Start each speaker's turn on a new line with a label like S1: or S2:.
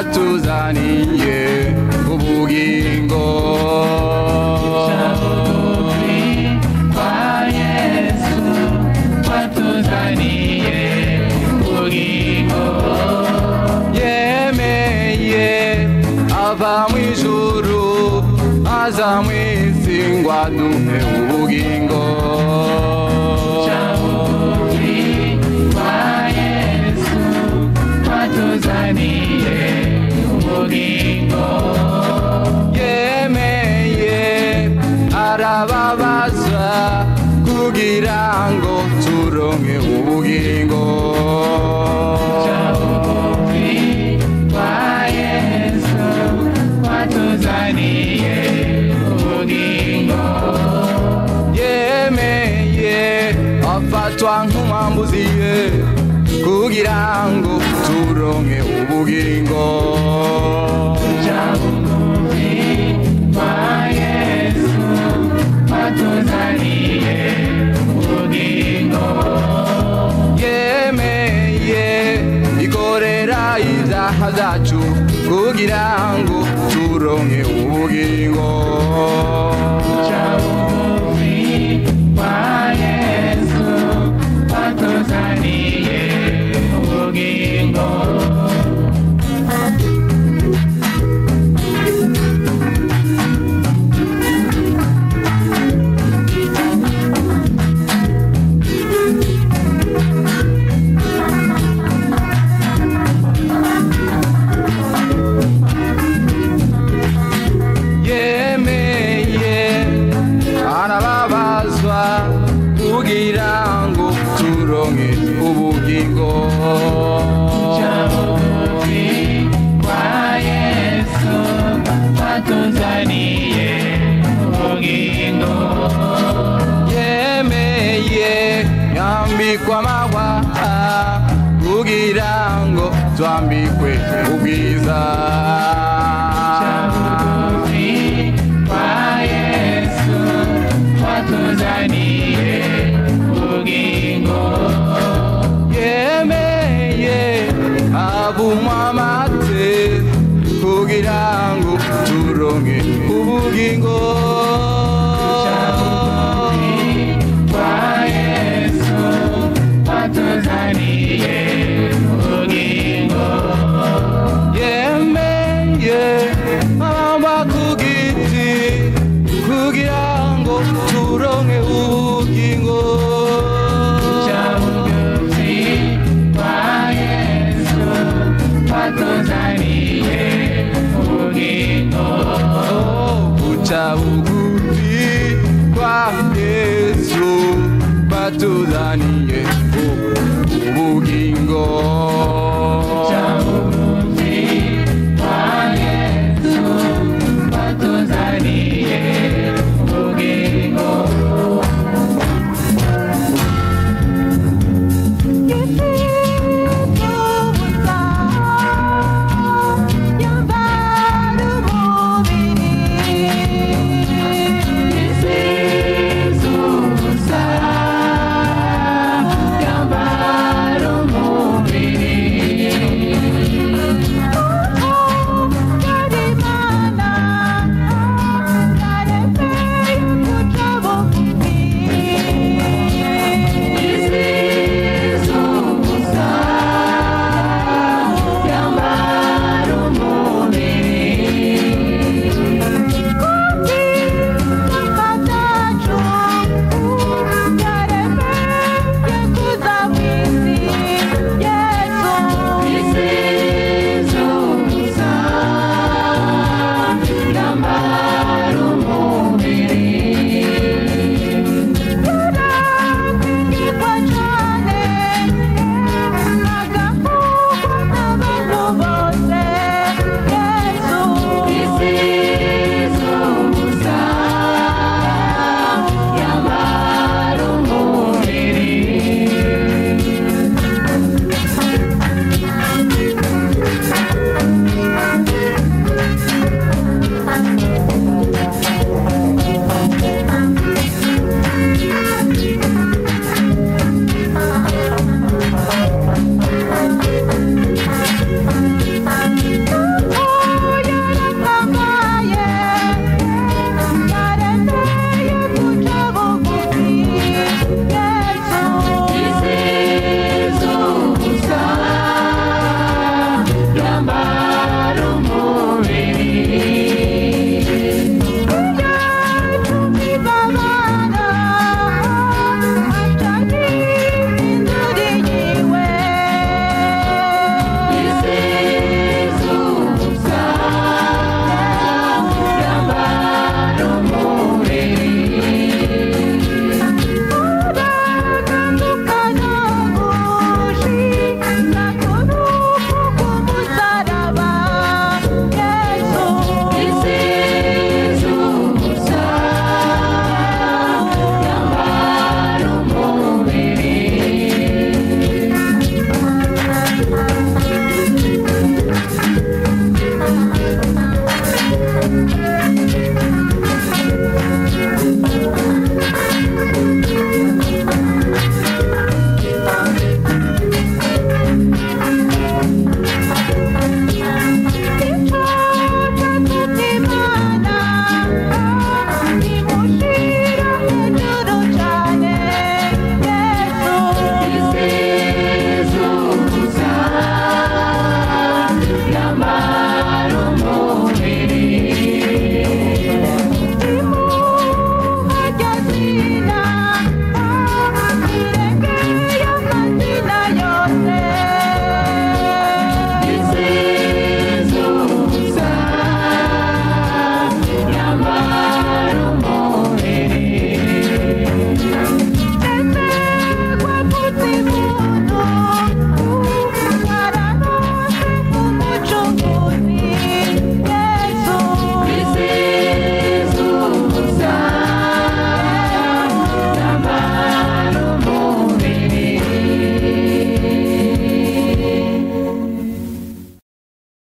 S1: watuzaniye ubugingo kwa Yesu watuzaniye ubugingo yemeye ava mw'ijuru aza mw'isi ngo aduhe ubugingo yemeye arababazwa kugira ngo turonke ubugingo yemeye afatwa nk'umwambuzi kugira ngo turonke ubugingo yemeye ikorera ibyaha byacu kugira ngo turonke ubugingo kugira ngo turonke ubugingo kwa Yesu watuzaniye ubugingo yemeye yambikwa amahwa kugira ngo twambikwe ubwiza kwa Yesu watuzaniye yemeye abumwamate kugira ngo turonke ubugingo kwa Yesu watuzaniye ubugingo yemeye abamba ku giti kugira ngo turonke ubugingo bugufi kwa Yesu batuzaniye ubugingo
S2: Yambara umubiri Sina